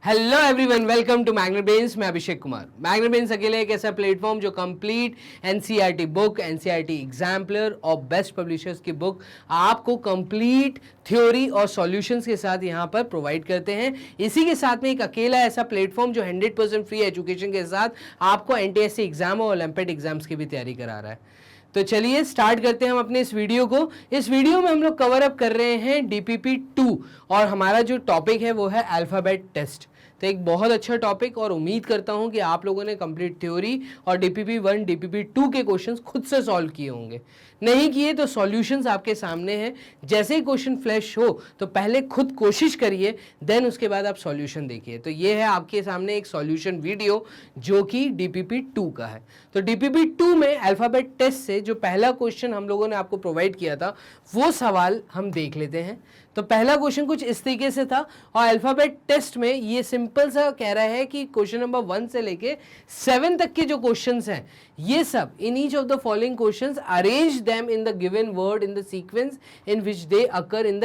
Hello everyone, welcome to magnet brains. मैं Abhishek Kumar. Magnet brains अकेले एक ऐसा प्लेटफॉर्म जो complete NCERT book, NCERT exemplar और बेस्ट पब्लिशर्स की बुक आपको कंप्लीट थ्योरी और सॉल्यूशंस के साथ यहाँ पर प्रोवाइड करते हैं। इसी के साथ में एक अकेला ऐसा प्लेटफॉर्म जो 100% फ्री एजुकेशन के साथ आपको एनटीएससी एग्जाम और ओलंपियाड एग्जाम्स की भी तैयारी करा रहा है। तो चलिए स्टार्ट करते हैं हम अपने इस वीडियो को। इस वीडियो में हम लोग कवर अप कर रहे हैं डीपीपी 2 और हमारा जो टॉपिक है वो है अल्फाबेट टेस्ट। तो एक बहुत अच्छा टॉपिक और उम्मीद करता हूं कि आप लोगों ने कंप्लीट थ्योरी और डीपीपी 1 डीपीपी 2 के क्वेश्चंस खुद से सॉल्व किए होंगे। नहीं किए तो सॉल्यूशंस आपके सामने हैं। जैसे ही क्वेश्चन फ्लैश हो तो पहले खुद कोशिश करिए, देन उसके बाद आप सॉल्यूशन देखिए। तो ये है आपके सामने एक सॉल्यूशन वीडियो जो कि डीपीपी 2 का है। तो डीपीपी 2 में अल्फाबेट टेस्ट से जो पहला क्वेश्चन हम लोगों ने आपको प्रोवाइड किया था वो सवाल हम देख लेते हैं। तो पहला क्वेश्चन कुछ इस तरीके से था और अल्फाबेट टेस्ट में ये सिंपल सा कह रहा है कि क्वेश्चन नंबर 1 से लेके 7 तक के जो क्वेश्चंस हैं ये सब in each of the following questions arrange them in the given word in the sequence in which they occur in the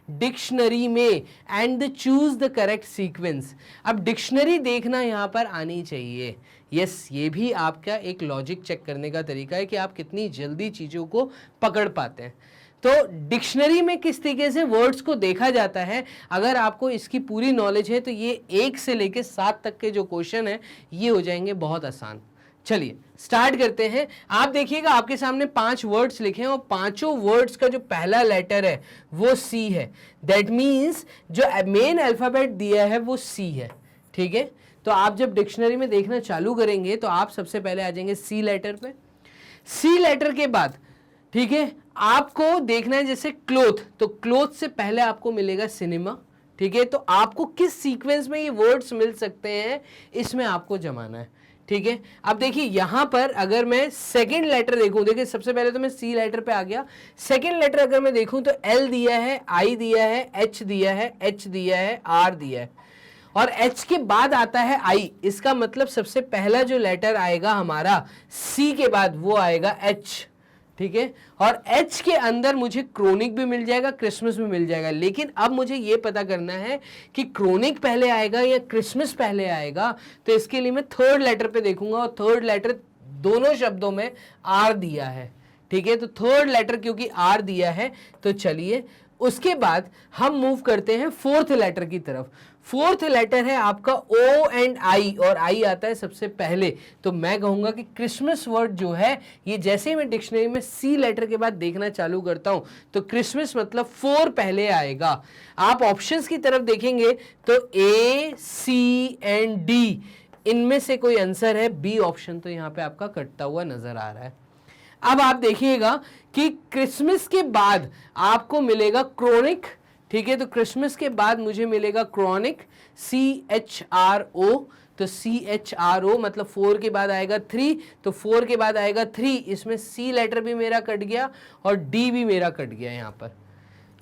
dictionary में and choose the correct sequence. अब डिक्शनरी देखना यहाँ पर आनी चाहिए। यस, ये भी आपका एक लॉजिक चेक करने का तरीका है कि आप कितनी जल्दी चीज़ों को पकड़ पाते हैं। तो डिक्शनरी में किस तरीके से वर्ड्स को देखा जाता है, अगर आपको इसकी पूरी नॉलेज है तो ये 1 से लेकर 7 तक के जो क्वेश्चन है ये हो जाएंगे बहुत आसान। चलिए स्टार्ट करते हैं। आप देखिएगा आपके सामने 5 वर्ड्स लिखे हैं और पांचों वर्ड्स का जो पहला लेटर है वो सी है। दैट मीन्स जो मेन अल्फाबेट दिया है वो सी है। ठीक है, तो आप जब डिक्शनरी में देखना चालू करेंगे तो आप सबसे पहले आ जाएंगे सी लेटर पे। सी लेटर के बाद ठीक है आपको देखना है जैसे क्लोथ, तो क्लोथ से पहले आपको मिलेगा सिनेमा। ठीक है, तो आपको किस सीक्वेंस में ये वर्ड्स मिल सकते हैं इसमें आपको जमाना है। ठीक है, अब देखिए यहां पर अगर मैं सेकंड लेटर देखूं, देखिए सबसे पहले तो मैं सी लेटर पे आ गया। सेकंड लेटर अगर मैं देखूं तो एल दिया है, आई दिया है, एच दिया है, एच दिया है, आर दिया है और एच के बाद आता है आई। इसका मतलब सबसे पहला जो लेटर आएगा हमारा सी के बाद वो आएगा एच। ठीक है, और एच के अंदर मुझे क्रोनिक भी मिल जाएगा, क्रिसमस भी मिल जाएगा। लेकिन अब मुझे ये पता करना है कि क्रोनिक पहले आएगा या क्रिसमस पहले आएगा। तो इसके लिए मैं थर्ड लेटर पे देखूंगा और थर्ड लेटर दोनों शब्दों में आर दिया है। ठीक है, तो थर्ड लेटर क्योंकि आर दिया है तो चलिए उसके बाद हम मूव करते हैं फोर्थ लेटर की तरफ। फोर्थ लेटर है आपका ओ एंड आई और आई आता है सबसे पहले। तो मैं कहूंगा कि क्रिसमस वर्ड जो है ये जैसे ही मैं डिक्शनरी में सी लेटर के बाद देखना चालू करता हूं तो क्रिसमस मतलब 4 पहले आएगा। आप ऑप्शंस की तरफ देखेंगे तो ए, सी एंड डी इनमें से कोई आंसर है। बी ऑप्शन तो यहाँ पे आपका कटता हुआ नजर आ रहा है। अब आप देखिएगा कि क्रिसमस के बाद आपको मिलेगा क्रोनिक। ठीक है, तो क्रिसमस के बाद मुझे मिलेगा क्रॉनिक, CHRO। तो CHRO मतलब 4 के बाद आएगा 3, तो 4 के बाद आएगा 3। इसमें सी लेटर भी मेरा कट गया और डी भी मेरा कट गया। यहाँ पर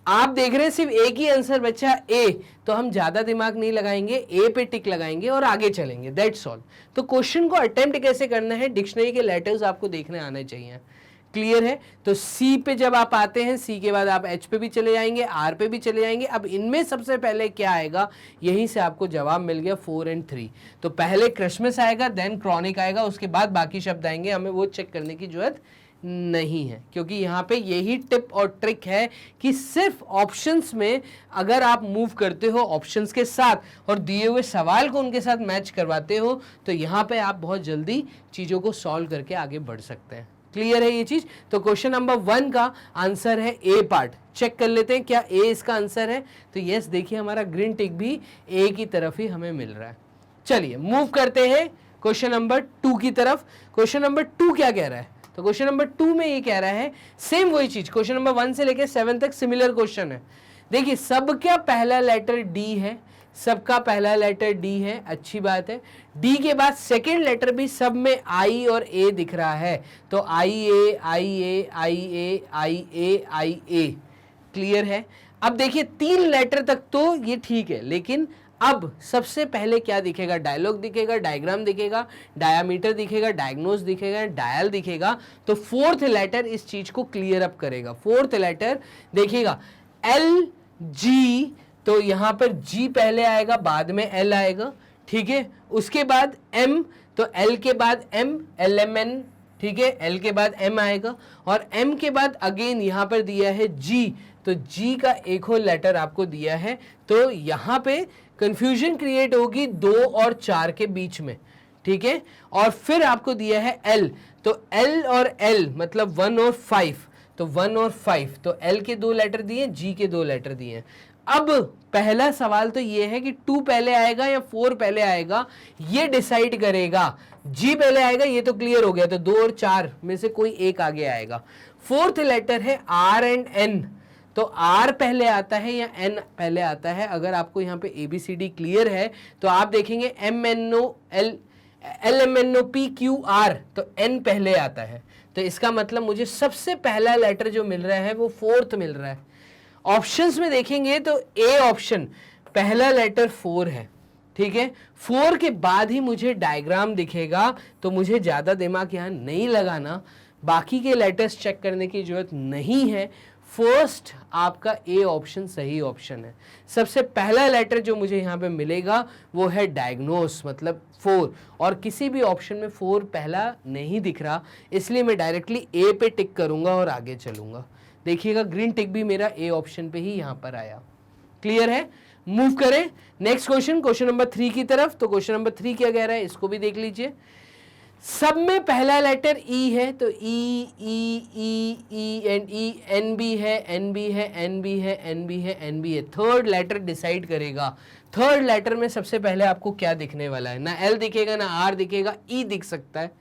आप देख रहे हैं सिर्फ एक ही आंसर बचा ए, तो हम ज्यादा दिमाग नहीं लगाएंगे, ए पे टिक लगाएंगे और आगे चलेंगे। That's all. तो क्वेश्चन को अटेम्प्ट कैसे करना है, डिक्शनरी के लेटर्स आपको देखने आने चाहिए। क्लियर है, तो सी पे जब आप आते हैं, सी के बाद आप एच पे भी चले जाएंगे, आर पे भी चले जाएंगे। अब इनमें सबसे पहले क्या आएगा, यहीं से आपको जवाब मिल गया 4 एंड 3। तो पहले क्रिसमस आएगा, देन क्रॉनिक आएगा, उसके बाद बाकी शब्द आएंगे। हमें वो चेक करने की जरूरत नहीं है क्योंकि यहाँ पे यही टिप और ट्रिक है कि सिर्फ ऑप्शंस में अगर आप मूव करते हो ऑप्शंस के साथ और दिए हुए सवाल को उनके साथ मैच करवाते हो तो यहाँ पे आप बहुत जल्दी चीज़ों को सॉल्व करके आगे बढ़ सकते हैं। क्लियर है ये चीज। तो क्वेश्चन नंबर 1 का आंसर है ए पार्ट। चेक कर लेते हैं क्या ए इसका आंसर है। तो यस, देखिए हमारा ग्रीन टिक भी ए की तरफ ही हमें मिल रहा है। चलिए मूव करते हैं क्वेश्चन नंबर 2 की तरफ। क्वेश्चन नंबर 2 क्या कह रहा है, तो क्वेश्चन नंबर 2 में ये कह रहा है सेम वही चीज। क्वेश्चन नंबर 1 से लेकर 7 तक सिमिलर क्वेश्चन है। देखिए सबका पहला लेटर डी है, सबका पहला लेटर डी है, अच्छी बात है। डी के बाद सेकेंड लेटर भी सब में आई और ए दिख रहा है, तो आई ए आई ए आई ए आई ए आई ए। क्लियर है। अब देखिए 3 लेटर तक तो ये ठीक है, लेकिन अब सबसे पहले क्या दिखेगा, डायलॉग दिखेगा, डायग्राम दिखेगा, डायामीटर दिखेगा, डायग्नोस दिखेगा, डायल दिखेगा। तो फोर्थ लेटर इस चीज को क्लियर अप करेगा। फोर्थ लेटर देखिएगा एल जी तो यहाँ पर G पहले आएगा, बाद में L आएगा, ठीक है। उसके बाद M, तो L के बाद M, LMN, ठीक है। L के बाद M आएगा और M के बाद अगेन यहाँ पर दिया है G, तो G का एक और लेटर आपको दिया है, तो यहाँ पे कंफ्यूजन क्रिएट होगी 2 और 4 के बीच में, ठीक है। और फिर आपको दिया है L, तो L और L मतलब 1 और 5, तो 1 और 5, तो L के 2 लेटर दिए, G के 2 लेटर दिए। अब पहला सवाल तो ये है कि 2 पहले आएगा या 4 पहले आएगा, ये डिसाइड करेगा। G पहले आएगा, ये तो क्लियर हो गया, तो 2 और 4 में से कोई एक आगे आएगा। फोर्थ लेटर है R एंड N, तो R पहले आता है या N पहले आता है। अगर आपको यहाँ पे ABCD क्लियर है तो आप देखेंगे LMNOP तो N पहले आता है, तो इसका मतलब मुझे सबसे पहला लेटर जो मिल रहा है वो फोर्थ मिल रहा है। ऑप्शंस में देखेंगे तो A ऑप्शन पहला लेटर 4 है, ठीक है। 4 के बाद ही मुझे डायग्राम दिखेगा, तो मुझे ज़्यादा दिमाग यहाँ नहीं लगाना, बाकी के लेटर्स चेक करने की जरूरत नहीं है। फर्स्ट आपका A ऑप्शन सही ऑप्शन है। सबसे पहला लेटर जो मुझे यहाँ पे मिलेगा वो है डायग्नोस, मतलब 4, और किसी भी ऑप्शन में 4 पहला नहीं दिख रहा, इसलिए मैं डायरेक्टली A पे टिक करूंगा और आगे चलूंगा। देखिएगा ग्रीन टिक भी मेरा A ऑप्शन पे ही यहाँ पर आया। क्लियर है? मूव करें नेक्स्ट क्वेश्चन, क्वेश्चन नंबर 3 की तरफ। तो क्वेश्चन नंबर 3 क्या कह रहा है, इसको भी देख लीजिए। सब में पहला लेटर E है, तो E E E E and E, N भी है, N भी है, N भी है, N भी है, N भी है। थर्ड लेटर डिसाइड करेगा। थर्ड लेटर में सबसे पहले आपको क्या दिखने वाला है? ना L दिखेगा, ना R दिखेगा, E दिख सकता है।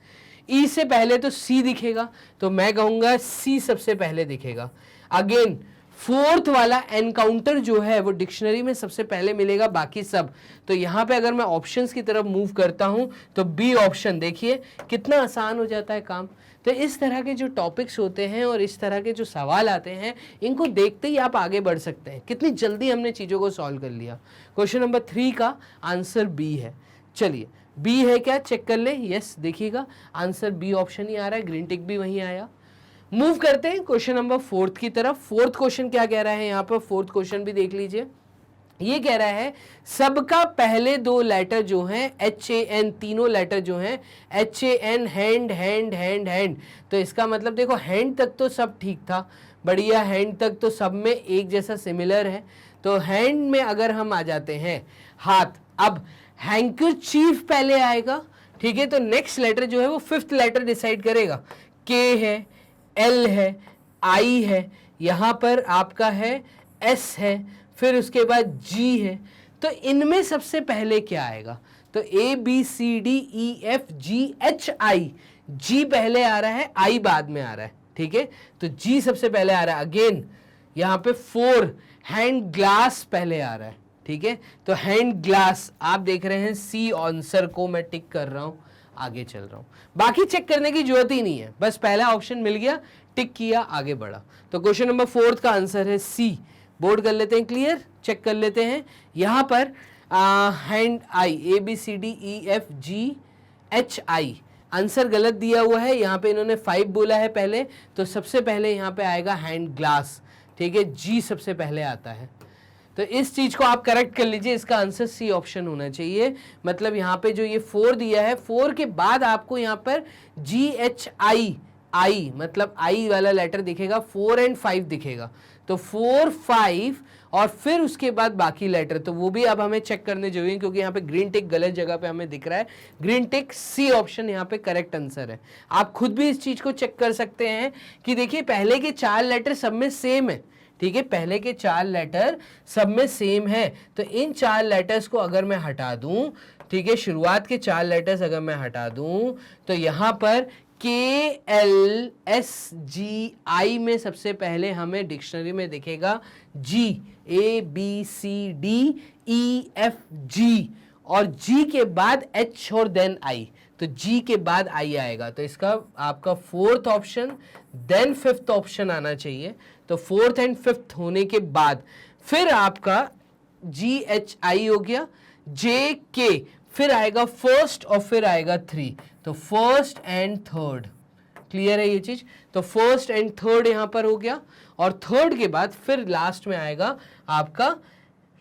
E से पहले तो C दिखेगा, तो मैं कहूँगा C सबसे पहले दिखेगा। अगेन फोर्थ वाला एनकाउंटर जो है वो डिक्शनरी में सबसे पहले मिलेगा, बाकी सब। तो यहाँ पे अगर मैं ऑप्शंस की तरफ मूव करता हूँ तो बी ऑप्शन, देखिए कितना आसान हो जाता है काम। तो इस तरह के जो टॉपिक्स होते हैं और इस तरह के जो सवाल आते हैं, इनको देखते ही आप आगे बढ़ सकते हैं। कितनी जल्दी हमने चीज़ों को सॉल्व कर लिया। क्वेश्चन नंबर 3 का आंसर बी है। चलिए बी है क्या, चेक कर ले। यस, देखिएगा आंसर बी ऑप्शन ही आ रहा है, ग्रीन टिक भी वहीं आया। मूव करते हैं क्वेश्चन नंबर 4 की तरफ। फोर्थ क्वेश्चन क्या कह रहा है यहाँ पर, फोर्थ क्वेश्चन भी देख लीजिए। ये कह रहा है सबका पहले 2 लेटर जो हैं HAN, तीनों लेटर जो हैं HAN, hand hand hand hand. तो इसका मतलब देखो हैंड तक तो सब ठीक था, बढ़िया, हैंड तक तो सब में एक जैसा सिमिलर है। तो हैंड में अगर हम आ जाते हैं हाथ, अब हैंकरचीफ पहले आएगा, ठीक है। तो नेक्स्ट लेटर जो है वो 5th लेटर डिसाइड करेगा। K है, L है, I है, यहाँ पर आपका है S है, फिर उसके बाद G है। तो इनमें सबसे पहले क्या आएगा? तो A B C D E F G H I, G पहले आ रहा है, I बाद में आ रहा है, ठीक है। तो G सबसे पहले आ रहा है। अगेन यहाँ पे 4 हैंड ग्लास पहले आ रहा है, ठीक है। तो हैंड ग्लास आप देख रहे हैं, C आंसर को मैं टिक कर रहा हूँ, आगे चल रहा हूं। बाकी चेक करने की जरूरत ही नहीं है, बस पहला ऑप्शन मिल गया, टिक किया, आगे बढ़ा। तो क्वेश्चन नंबर 4 का आंसर है सी। बोर्ड कर लेते हैं क्लियर, चेक कर लेते हैं। यहां पर हैंड आई, ABCDEFGHI, आंसर गलत दिया हुआ है। यहाँ पे इन्होंने 5 बोला है पहले, तो सबसे पहले यहाँ पे आएगा हैंड ग्लास, ठीक है। G सबसे पहले आता है, तो इस चीज को आप करेक्ट कर लीजिए। इसका आंसर सी ऑप्शन होना चाहिए। मतलब यहाँ पे जो ये 4 दिया है, 4 के बाद आपको यहाँ पर GHI, I मतलब I वाला लेटर दिखेगा, 4 एंड 5 दिखेगा। तो 4, 5 और फिर उसके बाद बाकी लेटर, तो वो भी अब हमें चेक करने जरूरी है, क्योंकि यहाँ पे ग्रीन टिक गलत जगह पे हमें दिख रहा है। ग्रीन टिक, सी ऑप्शन यहाँ पे करेक्ट आंसर है। आप खुद भी इस चीज को चेक कर सकते हैं कि देखिए पहले के 4 लेटर सब में सेम है, ठीक है। पहले के 4 लेटर सब में सेम है। तो इन 4 लेटर्स को अगर मैं हटा दूं, ठीक है, शुरुआत के 4 लेटर्स अगर मैं हटा दूं, तो यहां पर KLSGI में सबसे पहले हमें डिक्शनरी में दिखेगा G, ABCDEFG, और G के बाद H और देन I, तो G के बाद I आएगा। तो इसका आपका 4th option then 5th option आना चाहिए। तो 4th एंड 5th होने के बाद फिर आपका GHI हो गया, JK, फिर आएगा 1st और फिर आएगा 3, तो 1st एंड 3rd। क्लियर है ये चीज? तो 1st एंड 3rd यहां पर हो गया, और 3rd के बाद फिर लास्ट में आएगा आपका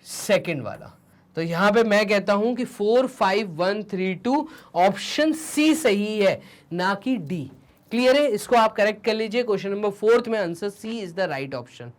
सेकंड वाला। तो यहां पे मैं कहता हूं कि 4 5 1 3 2 ऑप्शन सी सही है, ना कि डी। क्लियर है? इसको आप करेक्ट कर लीजिए। क्वेश्चन नंबर 4 में answer C is the right option.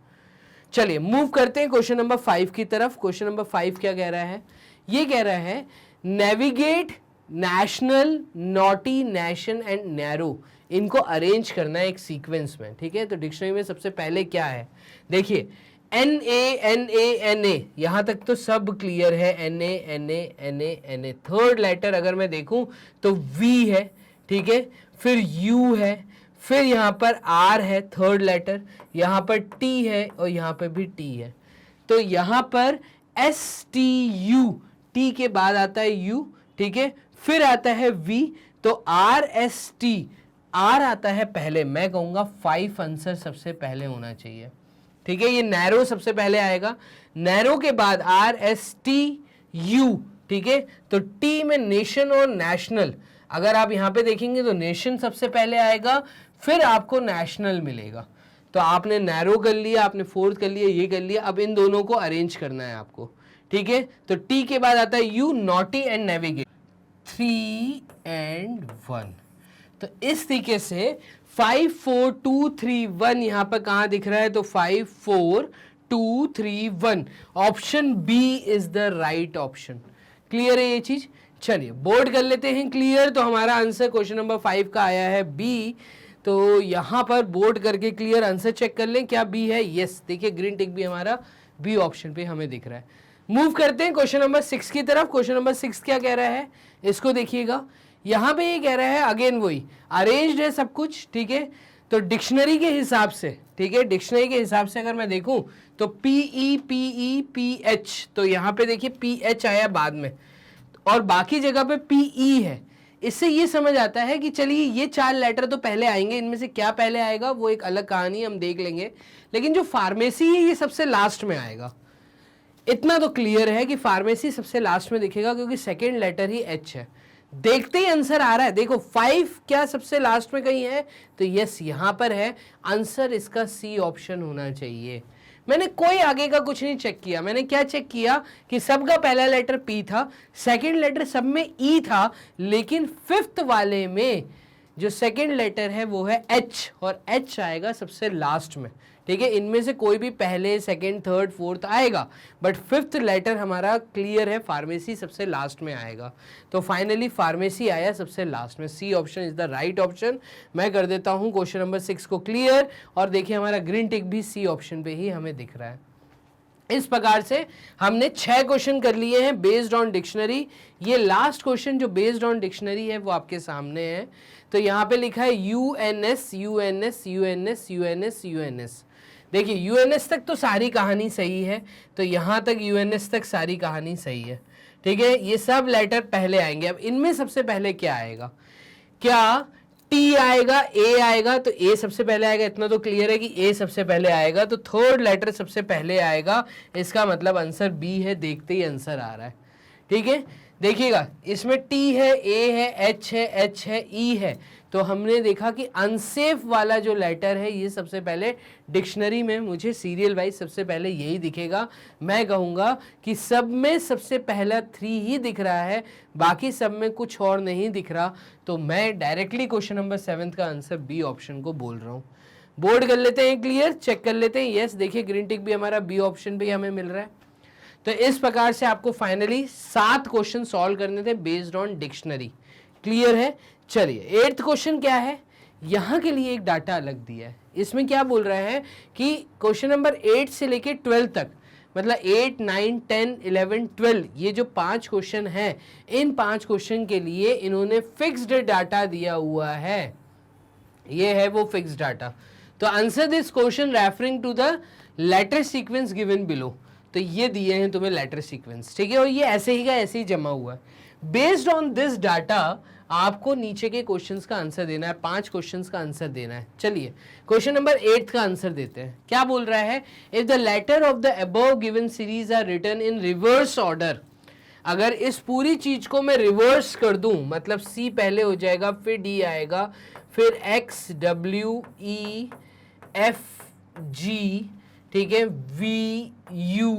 चलिए मूव करते हैं क्वेश्चन नंबर 5 की तरफ। क्वेश्चन नंबर 5 क्या कह रहा है? ये कह रहा है navigate, national, naughty, nation and narrow, इनको अरेंज करना है एक सीक्वेंस में। ठीक है, तो डिक्शनरी में सबसे पहले क्या है? देखिए NA, यहां तक तो सब क्लियर है। NA। थर्ड लेटर अगर मैं देखूं तो V है, ठीक है, फिर U है, फिर यहां पर R है थर्ड लेटर, यहां पर T है और यहां पर भी T है। तो यहां पर STU, T के बाद आता है U, ठीक है, फिर आता है V, तो RST, R आता है पहले। मैं कहूंगा 5 आंसर सबसे पहले होना चाहिए। ठीक है, ये नैरो सबसे पहले आएगा, नैरो के बाद RSTU, ठीक है, तो T में नेशन और नेशनल। अगर आप यहां पे देखेंगे तो नेशन सबसे पहले आएगा, फिर आपको नेशनल मिलेगा। तो आपने नैरो कर लिया, आपने फोर्थ कर लिया, ये कर लिया। अब इन दोनों को अरेंज करना है आपको। ठीक है, तो T के बाद आता है U, naughty and navigate, 3 and 1। तो इस तरीके से 5 4 2 3 1 यहां पर कहां दिख रहा है? तो 5 4 2 3 1, option B is the right option. Clear है ये चीज? चलिए बोर्ड कर लेते हैं क्लियर। तो हमारा आंसर क्वेश्चन नंबर 5 का आया है बी। तो यहां पर बोर्ड करके क्लियर आंसर चेक कर लें, क्या बी है? यस, देखिए ग्रीन टिक भी हमारा बी ऑप्शन पे हमें दिख रहा है। मूव करते हैं क्वेश्चन नंबर 6 की तरफ। क्वेश्चन नंबर 6 क्या कह रहा है? इसको देखिएगा, यहां पे ये कह रहा है अगेन वही अरेंज्ड है सब कुछ। ठीक है, तो डिक्शनरी के हिसाब से, ठीक है, डिक्शनरी के हिसाब से अगर मैं देखूं तो PE तो यहां पे देखिए PH आया बाद में और बाकी जगह पे PE है। इससे ये समझ आता है कि चलिए ये 4 लेटर तो पहले आएंगे, इनमें से क्या पहले आएगा वो एक अलग कहानी हम देख लेंगे, लेकिन जो फार्मेसी है ये सबसे लास्ट में आएगा। इतना तो क्लियर है कि फार्मेसी सबसे लास्ट में दिखेगा क्योंकि सेकेंड लेटर ही H है। देखते ही आंसर आ रहा है। देखो 5 क्या सबसे लास्ट में कहीं है? तो यस यहां पर है। आंसर इसका सी ऑप्शन होना चाहिए। मैंने कोई आगे का कुछ नहीं चेक किया। मैंने क्या चेक किया कि सबका पहला लेटर P था, सेकंड लेटर सब में E था, लेकिन फिफ्थ वाले में जो सेकंड लेटर है वो है H और H आएगा सबसे लास्ट में। ठीक है, इनमें से कोई भी पहले सेकंड थर्ड फोर्थ आएगा, बट फिफ्थ लेटर हमारा क्लियर है, फार्मेसी सबसे लास्ट में आएगा। तो फाइनली फार्मेसी आया सबसे लास्ट में। C option is the right option. मैं कर देता हूं क्वेश्चन नंबर 6 को क्लियर और देखिए हमारा ग्रीन टिक भी सी ऑप्शन पे ही हमें दिख रहा है। इस प्रकार से हमने 6 क्वेश्चन कर लिए हैं बेस्ड ऑन डिक्शनरी। ये लास्ट क्वेश्चन जो बेस्ड ऑन डिक्शनरी है वो आपके सामने है। तो यहाँ पे लिखा है UNS UNS UNS UNS UNS। देखिए UNS तक तो सारी कहानी सही है, तो यहाँ तक UNS तक सारी कहानी सही है। ठीक है, ये सब लेटर पहले आएंगे। अब इनमें सबसे पहले क्या आएगा? क्या T आएगा, A आएगा? तो A सबसे पहले आएगा, इतना तो क्लियर है कि A सबसे पहले आएगा। तो थर्ड लेटर सबसे पहले आएगा, इसका मतलब आंसर B है। देखते ही आंसर आ रहा है। ठीक है, देखिएगा इसमें T है, A है, H है, H है, E है। तो हमने देखा कि अनसेफ वाला जो लेटर है ये सबसे पहले डिक्शनरी में मुझे सीरियल वाइज सबसे पहले यही दिखेगा। मैं कहूँगा कि सब में सबसे पहला 3 ही दिख रहा है, बाकी सब में कुछ और नहीं दिख रहा। तो मैं डायरेक्टली क्वेश्चन नंबर 7 का आंसर बी ऑप्शन को बोल रहा हूँ। बोर्ड कर लेते हैं क्लियर, चेक कर लेते हैं। यस, देखिए ग्रीन टिक भी हमारा बी ऑप्शन पे हमें मिल रहा है। तो इस प्रकार से आपको फाइनली 7 क्वेश्चन सॉल्व करने थे बेस्ड ऑन डिक्शनरी। क्लियर है? चलिए 8th क्वेश्चन क्या है? यहां के लिए एक डाटा अलग दिया है। इसमें क्या बोल रहा है कि क्वेश्चन नंबर 8 से लेके 12 तक, मतलब 8 9 10 11 12, ये जो 5 क्वेश्चन हैं, इन 5 क्वेश्चन के लिए इन्होंने फिक्स्ड डाटा दिया हुआ है। ये है वो फिक्स्ड डाटा। तो answer this question referring to the letter sequence given below. तो ये दिए हैं तुम्हें लेटर सीक्वेंस, ठीक है, और ये ऐसे ही का ऐसे ही जमा हुआ है। बेस्ड ऑन दिस डाटा आपको नीचे के क्वेश्चंस का आंसर देना है, 5 क्वेश्चंस का आंसर देना है। चलिए क्वेश्चन नंबर 8 का आंसर देते हैं। क्या बोल रहा है? If the letter of the above given series are written in reverse order. अगर इस पूरी चीज को मैं रिवर्स कर दूं, मतलब C पहले हो जाएगा, फिर D आएगा, फिर X W E F G, ठीक है, V U,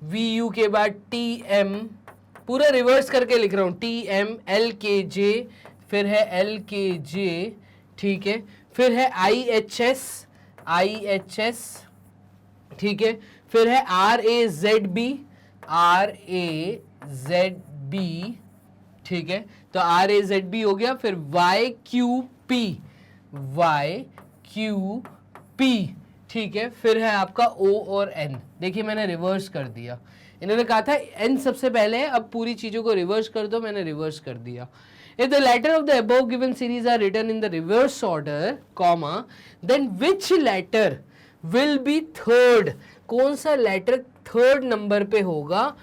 VU के बाद TM, पूरा रिवर्स करके लिख रहा हूं, TM, LKJ, फिर है LKJ, ठीक है, फिर है IHS, ठीक है, फिर है RAZB, ठीक है, तो RAZB हो गया, फिर YQP, ठीक है, फिर है आपका O और N। देखिए मैंने रिवर्स कर दिया, इन्होंने कहा था N सबसे पहले है, अब पूरी चीजों को रिवर्स कर दो, मैंने रिवर्स कर दिया। If the letter of the above given series are written in the reverse order, comma, then which letter will be third? कौन सा लेटर थर्ड नंबर पे होगा?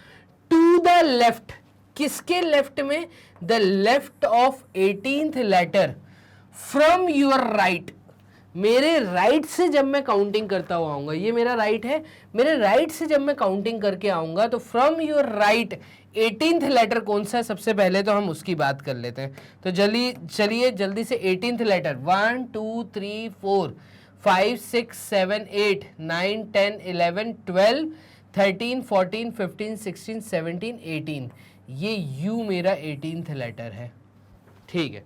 टू द लेफ्ट, किसके लेफ्ट में? The left of 18th letter from your right. मेरे right से जब मैं काउंटिंग करता हुआ आऊंगा, ये मेरा राइट है, मेरे राइट से जब मैं काउंटिंग करके आऊंगा तो from your right 18th letter कौन सा है? सबसे पहले तो हम उसकी बात कर लेते हैं। तो चलिए जल्दी से 18th लेटर, 1 2 3 4 5 6 7 8 9 10 11 12 13 14 15 16 17 18, ये U मेरा 18th लेटर है, ठीक है।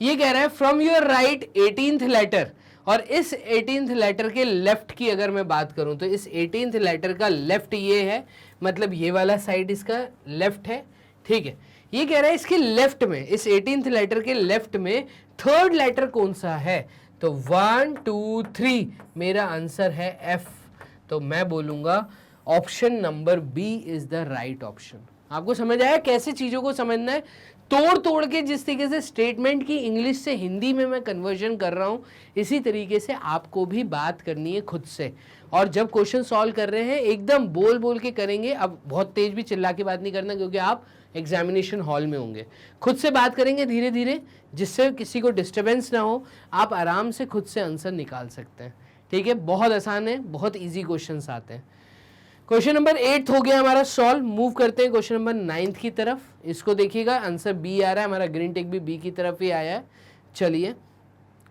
ये कह रहा है from your right 18th letter, और इस 18th लेटर के लेफ्ट की अगर मैं बात करूं तो इस 18th लेटर का लेफ्ट ये है, मतलब ये वाला साइड इसका लेफ्ट है, ठीक है। ये कह रहा है इसके लेफ्ट में, इस 18th लेटर के लेफ्ट में थर्ड लेटर कौन सा है? तो 1 2 3 मेरा आंसर है F। तो मैं बोलूंगा option number B is the right option. आपको समझ आया कैसे चीजों को समझना है? तोड़ तोड़ के जिस तरीके से स्टेटमेंट की इंग्लिश से हिंदी में मैं कन्वर्जन कर रहा हूं, इसी तरीके से आपको भी बात करनी है खुद से। और जब क्वेश्चन सॉल्व कर रहे हैं एकदम बोल बोल के करेंगे। अब बहुत तेज भी चिल्ला के बात नहीं करना, क्योंकि आप एग्जामिनेशन हॉल में होंगे। खुद से बात करेंगे धीरे धीरे, जिससे किसी को डिस्टर्बेंस ना हो, आप आराम से खुद से आंसर निकाल सकते हैं, ठीक है। बहुत आसान है, बहुत ईजी क्वेश्चंस आते हैं। क्वेश्चन नंबर 8 हो गया हमारा सॉल्व। मूव करते हैं क्वेश्चन नंबर 9 की तरफ। इसको देखिएगा, आंसर बी आ रहा है, हमारा ग्रीन टिक भी बी की तरफ ही आया है। चलिए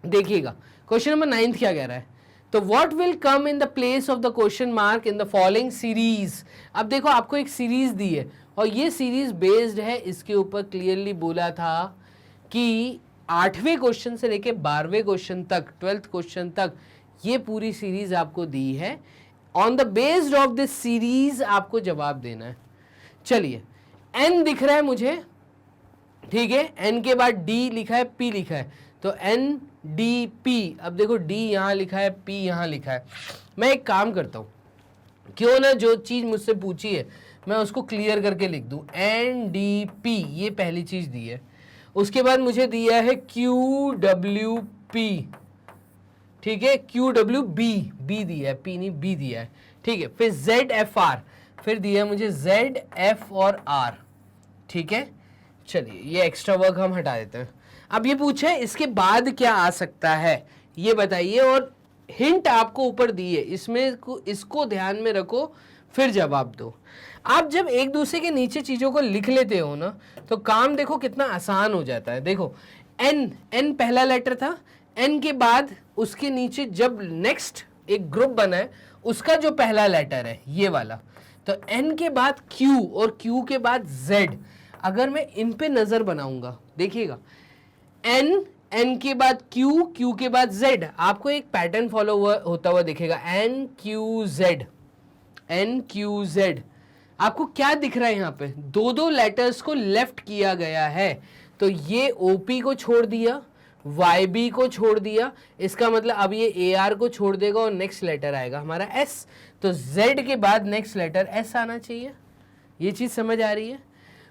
देखिएगा क्वेश्चन नंबर 9 क्या कह रहा है। तो what will come in the place of the question mark in the following series. अब देखो आपको एक सीरीज दी है, और ये सीरीज बेस्ड है, इसके ऊपर क्लियरली बोला था कि 8वें क्वेश्चन से लेके 12वें क्वेश्चन तक, 12th क्वेश्चन तक ये पूरी सीरीज आपको दी है। On the based of this series आपको जवाब देना है। चलिए n दिख रहा है मुझे, ठीक है, n के बाद d लिखा है, p लिखा है, तो n d p। अब देखो d यहां लिखा है, p यहां लिखा है। मैं एक काम करता हूं, क्यों ना जो चीज मुझसे पूछी है मैं उसको क्लियर करके लिख दूं। n d p ये पहली चीज दी है। उसके बाद मुझे दिया है q w p, ठीक है, QWB, B दिया है, P नहीं B दिया है, ठीक है। फिर ZFR, फिर दिया मुझे ZF और R, ठीक है। चलिए ये एक्स्ट्रा वर्क हम हटा देते हैं। अब ये पूछे इसके बाद क्या आ सकता है ये बताइए, और हिंट आपको ऊपर दी है, इसमें इसको ध्यान में रखो, फिर जवाब दो। आप जब एक दूसरे के नीचे चीजों को लिख लेते हो ना, तो काम देखो कितना आसान हो जाता है। देखो N पहला लेटर था, N के बाद उसके नीचे जब नेक्स्ट एक ग्रुप बना है, उसका जो पहला लेटर है ये वाला, तो N के बाद Q और Q के बाद Z। अगर मैं इन पे नजर बनाऊंगा, देखिएगा N के बाद Q, Q के बाद Z, आपको एक पैटर्न फॉलो होता हुआ दिखेगा, N Q Z। आपको क्या दिख रहा है यहाँ पे? दो लेटर्स को लेफ्ट किया गया है, तो ये OP को छोड़ दिया, YB को छोड़ दिया, इसका मतलब अब ये AR को छोड़ देगा और नेक्स्ट लेटर आएगा हमारा S। तो Z के बाद नेक्स्ट लेटर S आना चाहिए। ये चीज समझ आ रही है?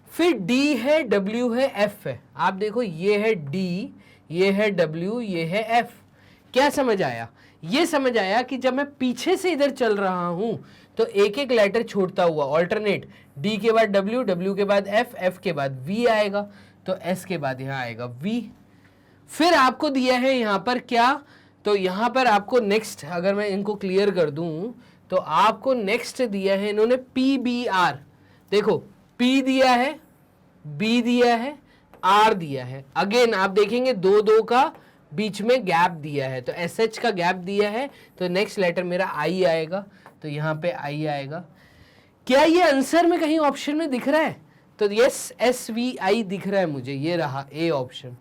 फिर D है, W है, F है। आप देखो ये है D, ये है W, ये है F। क्या समझ आया? ये समझ आया कि जब मैं पीछे से इधर चल रहा हूं तो एक एक लेटर छोड़ता हुआ ऑल्टरनेट, D के बाद W, W के बाद F, F के बाद V आएगा, तो S के बाद यहां आएगा V। फिर आपको दिया है यहां पर क्या? तो यहां पर आपको नेक्स्ट, अगर मैं इनको क्लियर कर दूं तो आपको नेक्स्ट दिया है इन्होंने PBR। देखो P दिया है, B दिया है, R दिया है। अगेन आप देखेंगे दो का बीच में गैप दिया है, तो SH का गैप दिया है, तो नेक्स्ट लेटर मेरा I आएगा, तो यहां पे I आएगा। क्या ये आंसर में कहीं ऑप्शन में दिख रहा है? तो यस, SVI दिख रहा है मुझे, ये रहा ए ऑप्शन।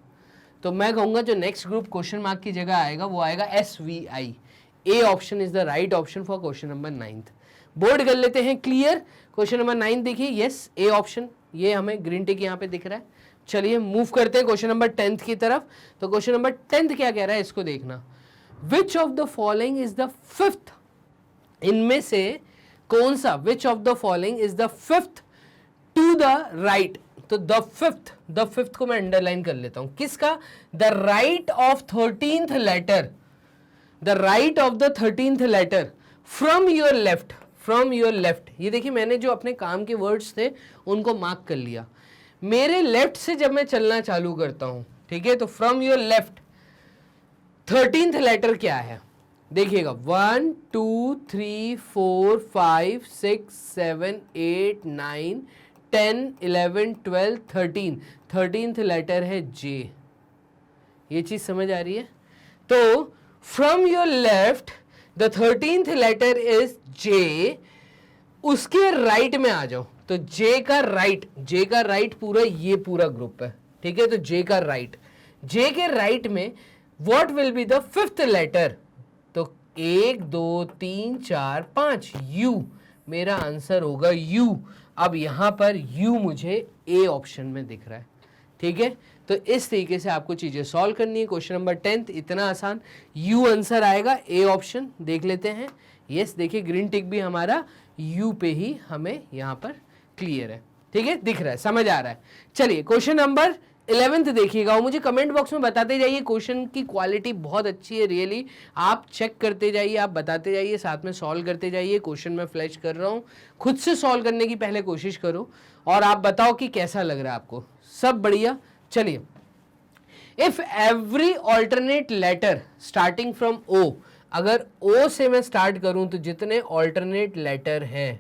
तो मैं कहूंगा जो नेक्स्ट ग्रुप क्वेश्चन मार्क की जगह आएगा वो आएगा SVI। A option is the right option for question number 9th। Board कर लेते हैं क्लियर। क्वेश्चन नंबर 9 देखिए, यस ए ऑप्शन, ये हमें ग्रीन टिक यहाँ पे दिख रहा है। चलिए मूव करते हैं क्वेश्चन नंबर 10th की तरफ। तो क्वेश्चन नंबर 10th क्या कह रहा है इसको देखना। Which of the following is the fifth, इनमें से कौन सा, which of the following is the fifth to the right. तो द फिफ्थ को मैं अंडरलाइन कर लेता हूं, किसका, the right of 13th letter, the right of the 13th letter from your left, from your left. ये देखिए मैंने जो अपने काम के वर्ड्स थे उनको मार्क कर लिया। मेरे लेफ्ट से जब मैं चलना चालू करता हूं, ठीक है, तो from your left 13th letter क्या है देखिएगा, 1 2 3 4 5 6 7 8 9 10 11 12 13, 13th लेटर है जे। ये चीज समझ आ रही है? तो from your left the 13th letter is J, उसके राइट में आ जाओ। तो जे का राइट पूरा, ये पूरा ग्रुप है, ठीक है। तो जे का राइट, जे के राइट में what will be the fifth letter. तो 1 2 3 4 5 यू, मेरा आंसर होगा यू। अब यहां पर यू मुझे ए ऑप्शन में दिख रहा है, ठीक है। तो इस तरीके से आपको चीजें सॉल्व करनी है। क्वेश्चन नंबर 10th इतना आसान, यू आंसर आएगा, ए ऑप्शन देख लेते हैं। यस देखिए ग्रीन टिक भी हमारा यू पे ही हमें यहां पर क्लियर है, ठीक है, दिख रहा है, समझ आ रहा है। चलिए क्वेश्चन नंबर 11th देखिएगा और मुझे कमेंट बॉक्स में बताते जाइए। क्वेश्चन की क्वालिटी बहुत अच्छी है रियली, आप चेक करते जाइए, आप बताते जाइए, साथ में सॉल्व करते जाइए। क्वेश्चन मैं फ्लैश कर रहा हूँ, खुद से सॉल्व करने की पहले कोशिश करो और आप बताओ कि कैसा लग रहा है आपको। सब बढ़िया। चलिए, if every alternate letter starting from O, अगर ओ से मैं स्टार्ट करूं तो जितने ऑल्टरनेट लेटर हैं,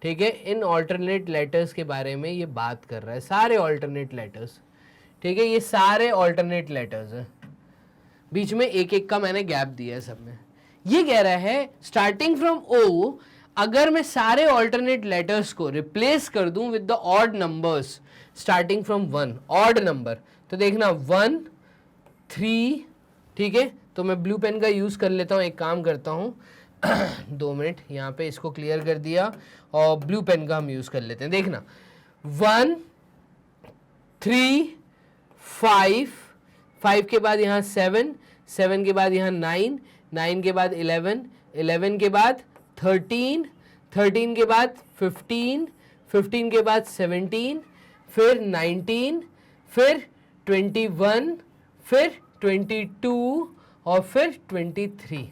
ठीक है, इन ऑल्टरनेट लेटर्स के बारे में ये बात कर रहा है, सारे ऑल्टरनेट लेटर्स, ठीक है, ये सारे ऑल्टरनेट लेटर्स हैं, बीच में एक एक का मैंने गैप दिया है सब में। ये कह रहा है स्टार्टिंग फ्रॉम ओ, अगर मैं सारे ऑल्टरनेट लेटर्स को रिप्लेस कर दूं with the odd numbers starting from 1, odd number, तो देखना 1 3, ठीक है। तो मैं ब्लू पेन का यूज कर लेता हूं, एक काम करता हूं 2 मिनट, यहाँ पे इसको क्लियर कर दिया और ब्लू पेन का हम यूज कर लेते हैं। देखना 1 3 5, 5 के बाद यहाँ 7, 7 के बाद यहाँ 9, 9 के बाद 11, 11 के बाद 13, 13 के बाद 15, 15 के बाद 17, फिर 19, फिर 21, फिर 22 और फिर 23।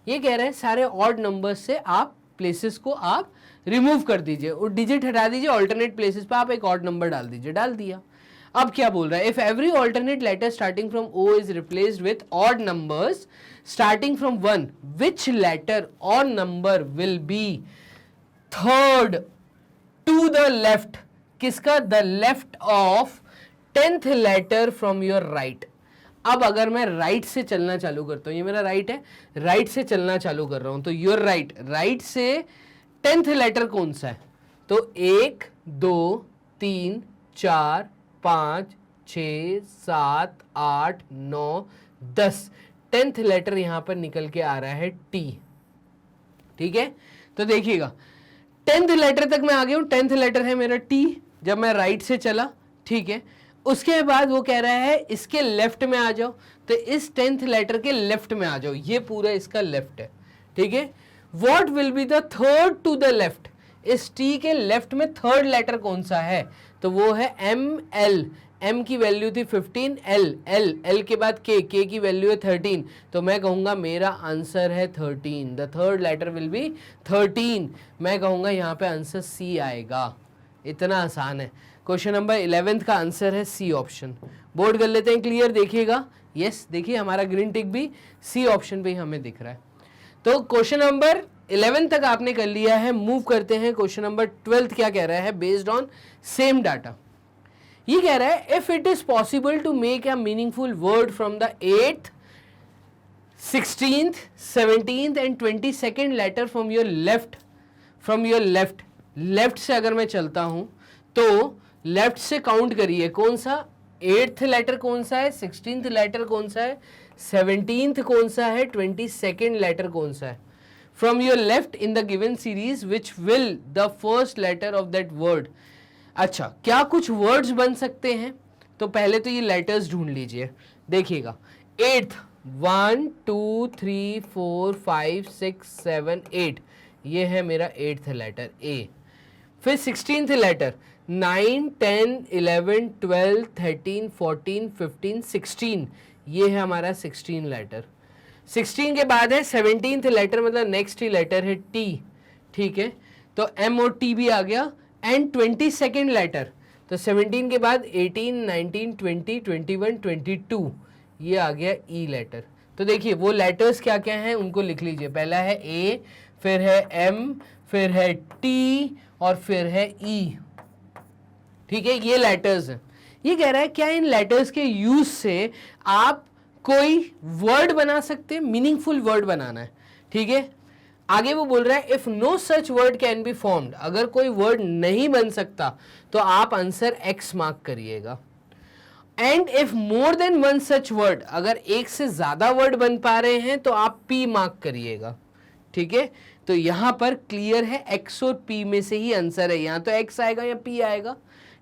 ये कह रहे हैं सारे ऑड नंबर्स से आप प्लेसेस को आप रिमूव कर दीजिए और डिजिट हटा दीजिए, ऑल्टरनेट प्लेसेस पे आप एक ऑड नंबर डाल दीजिए, डाल दिया। अब क्या बोल रहा है, if every alternate letter starting from O is replaced with odd numbers starting from 1, which letter और number will be third to the left, किसका, the left of 10th letter from your right. अब अगर मैं right से चलना चालू करता हूं, ये मेरा राइट है, राइट से चलना चालू कर रहा हूं, तो योर राइट, राइट से 10th लेटर कौन सा है, तो 1 2 3 4 5 6 7 8 9 10, 10th लेटर यहां पर निकल के आ रहा है टी, ठीक है। तो देखिएगा 10th लेटर तक मैं आ गया हूं, 10th लेटर है मेरा टी जब मैं राइट से चला, ठीक है। उसके बाद वो कह रहा है इसके लेफ्ट में आ जाओ, तो इस 10th लेटर के लेफ्ट में आ जाओ, ये पूरा इसका लेफ्ट है, ठीक है। What will be the third to the left, इस टी के लेफ्ट में थर्ड लेटर कौन सा है, तो वो है एम एल, एम की वैल्यू थी 15, एल एल एल के बाद के की वैल्यू है 13, तो मैं कहूंगा मेरा आंसर है 13, the third letter will be 13, मैं कहूंगा यहाँ पे आंसर सी आएगा। इतना आसान है। क्वेश्चन नंबर 11th का आंसर है सी ऑप्शन। बोर्ड कर लेते हैं क्लियर, देखिएगा, यस देखिए हमारा ग्रीन टिक भी सी ऑप्शन पे ही हमें दिख रहा है। तो क्वेश्चन नंबर 11 तक आपने कर लिया है, मूव करते हैं क्वेश्चन नंबर 12 क्या कह रहा है, बेस्ड ऑन सेम डाटा। ये कह रहा है if it is possible to make a meaningful word from the 8th 16th 17th and 22nd letter from your left, left से अगर मैं चलता हूं तो लेफ्ट से काउंट करिए, कौन सा 8th लेटर कौन सा है, 16th लेटर कौन सा है, 17th कौन सा है, 22nd लेटर कौन सा है. From your left in the given series which will the first letter of that word. अच्छा, क्या कुछ वर्ड्स बन सकते हैं? तो पहले तो ये लेटर्स ढूंढ लीजिए, देखिएगा. 8th 1 2 3 4 5 6 7 8, ये है मेरा 8th लेटर ए. फिर 16th लेटर 9 10 11 12 13 14 15 16, ये है हमारा 16 लेटर. 16 के बाद है 17th लेटर, मतलब नेक्स्ट ही लेटर है टी. ठीक है, तो एम और टी भी आ गया. एंड 22nd लेटर, तो 17 के बाद 18 19 20 21 22, ये आ गया ई लेटर. तो देखिए वो लेटर्स क्या क्या हैं उनको लिख लीजिए. पहला है ए, फिर है एम, फिर है टी और फिर है ई. ठीक है, ये लेटर्स हैं. ये कह रहा है क्या इन लेटर्स के यूज से आप कोई वर्ड बना सकते हैं, मीनिंगफुल वर्ड बनाना है. ठीक है, आगे वो बोल रहा है if no such word can be formed, अगर कोई वर्ड नहीं बन सकता तो आप आंसर एक्स मार्क करिएगा. And if more than one such word, अगर एक से ज्यादा वर्ड बन पा रहे हैं तो आप पी मार्क करिएगा. ठीक है, तो यहां पर क्लियर है एक्स और पी में से ही आंसर है, यहां तो एक्स आएगा या पी आएगा.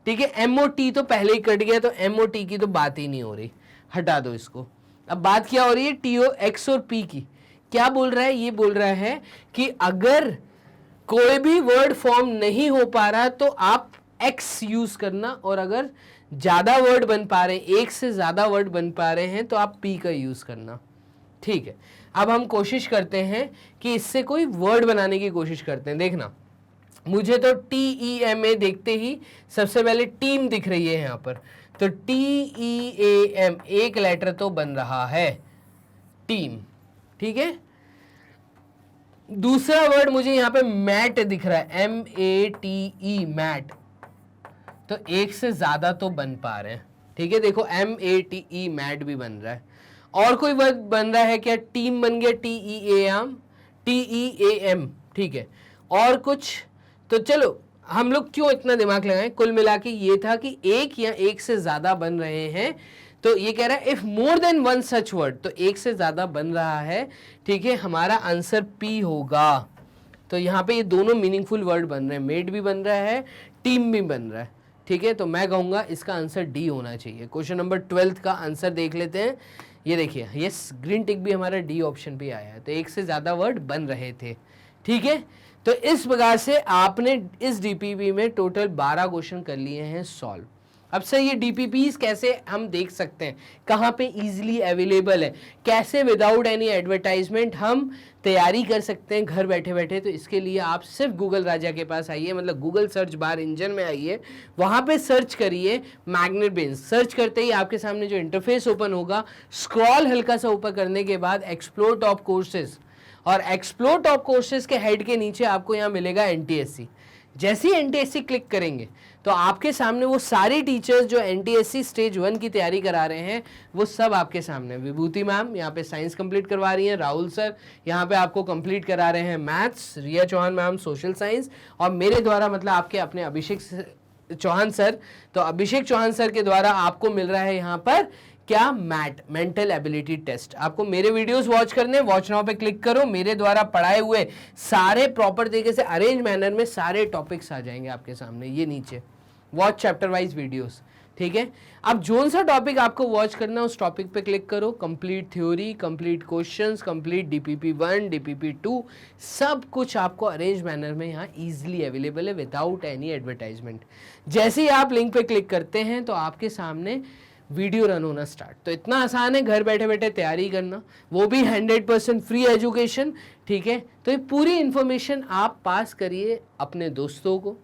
ठीक है, एम और टी तो पहले ही कट गया, तो एम और टी की तो बात ही नहीं हो रही, हटा दो इसको. अब बात क्या हो रही है, टी ओ एक्स और पी की. क्या बोल रहा है, ये बोल रहा है कि अगर कोई भी वर्ड फॉर्म नहीं हो पा रहा तो आप एक्स यूज करना, और अगर ज्यादा वर्ड बन पा रहे हैं, एक से ज्यादा वर्ड बन पा रहे हैं, तो आप पी का यूज करना. ठीक है, अब हम कोशिश करते हैं कि इससे कोई वर्ड बनाने की कोशिश करते हैं. देखना, मुझे तो TEMA देखते ही सबसे पहले टीम दिख रही है यहाँ पर, तो TEAM एक लेटर तो बन रहा है, टीम. ठीक है, दूसरा वर्ड मुझे यहाँ पे मैट दिख रहा है, MATE मैट, तो एक से ज्यादा तो बन पा रहे हैं. ठीक है, देखो MATE मैट भी बन रहा है. और कोई वर्ड बन रहा है क्या? टीम बन गया, TEAM. ठीक है, और कुछ? तो चलो हम लोग क्यों इतना दिमाग लगाएं, कुल मिला के ये था कि एक या एक से ज्यादा बन रहे हैं. तो ये कह रहा है if more than one such word, तो एक से ज्यादा बन रहा है. ठीक है, हमारा आंसर पी होगा. तो यहाँ पे ये दोनों मीनिंगफुल वर्ड बन रहे हैं, मेड भी बन रहा है, टीम भी बन रहा है. ठीक है, तो मैं कहूँगा इसका आंसर डी होना चाहिए. क्वेश्चन नंबर 12 का आंसर देख लेते हैं. ये देखिए, यस, ग्रीन टिक भी हमारा डी ऑप्शन पे आया है, तो एक से ज्यादा वर्ड बन रहे थे. ठीक है, तो इस प्रकार से आपने इस डीपीपी में टोटल 12 क्वेश्चन कर लिए हैं सॉल्व. अब से ये डीपीपीज कैसे हम देख सकते हैं, कहाँ पे इजीली अवेलेबल है, कैसे विदाउट एनी एडवर्टाइजमेंट हम तैयारी कर सकते हैं घर बैठे बैठे. तो इसके लिए आप सिर्फ गूगल राजा के पास आइए, मतलब गूगल सर्च बार इंजन में आइए, वहाँ पे सर्च करिए मैग्नेट ब्रेन्स. सर्च करते ही आपके सामने जो इंटरफेस ओपन होगा, स्क्रॉल हल्का सा ऊपर करने के बाद एक्सप्लोर टॉप कोर्सेज, और एक्सप्लोर टॉप कोर्सेज के हेड के नीचे आपको यहाँ मिलेगा NTSC. जैसे ही NTSC क्लिक करेंगे तो आपके सामने वो सारे टीचर्स जो NTSC स्टेज 1 की तैयारी करा रहे हैं वो सब आपके सामने. विभूति मैम यहाँ पे साइंस कंप्लीट करवा रही हैं, राहुल सर यहाँ पे आपको कंप्लीट करा रहे हैं मैथ्स, रिया चौहान मैम सोशल साइंस, और मेरे द्वारा मतलब आपके अपने अभिषेक चौहान सर. तो अभिषेक चौहान सर के द्वारा आपको मिल रहा है यहाँ पर क्या, मैट, मेंटल एबिलिटी टेस्ट. आपको मेरे वीडियोस वॉच करने, वॉच नाउ पे क्लिक करो, मेरे द्वारा पढ़ाए हुए सारे प्रॉपर तरीके से अरेंज मैनर में सारे टॉपिक्स आ जाएंगे आपके सामने, ये नीचे वॉच चैप्टर वाइज वीडियोस. ठीक है, अब जोन सा टॉपिक आपको वॉच करना है उस टॉपिक पे क्लिक करो. Complete theory, complete questions, complete DPP 1, DPP 2, सब कुछ आपको अरेंज मैनर में यहाँ इजीली अवेलेबल है विदाउट एनी एडवर्टाइजमेंट. जैसे ही आप लिंक पे क्लिक करते हैं तो आपके सामने वीडियो रन होना स्टार्ट. तो इतना आसान है घर बैठे बैठे तैयारी करना, वो भी 100% फ्री एजुकेशन. ठीक है, तो ये पूरी इंफॉर्मेशन आप पास करिए अपने दोस्तों को,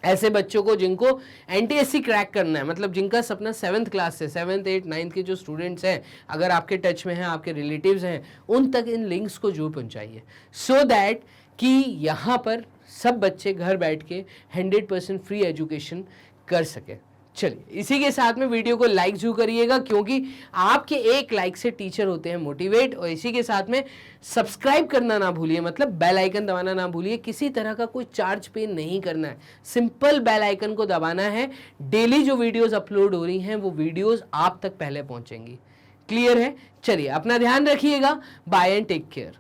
ऐसे बच्चों को जिनको NTSC क्रैक करना है, मतलब जिनका सपना 7th क्लास से 7th 8th 9th के जो स्टूडेंट्स हैं, अगर आपके टच में हैं, आपके रिलेटिव्स हैं, उन तक इन लिंक्स को जरूर पहुंचाइए, सो दैट कि यहाँ पर सब बच्चे घर बैठ के 100% फ्री एजुकेशन कर सके. चलिए इसी के साथ में वीडियो को लाइक जरूर करिएगा, क्योंकि आपके एक लाइक से टीचर होते हैं मोटिवेट। और इसी के साथ में सब्सक्राइब करना ना भूलिए, मतलब बेल आइकन दबाना ना भूलिए। किसी तरह का कोई चार्ज पे नहीं करना है, सिंपल बेल आइकन को दबाना है। डेली जो वीडियोस अपलोड हो रही हैं वो वीडियोस आप तक पहले पहुंचेंगी। क्लियर है? चलिए अपना ध्यान रखिएगा। Bye and take care.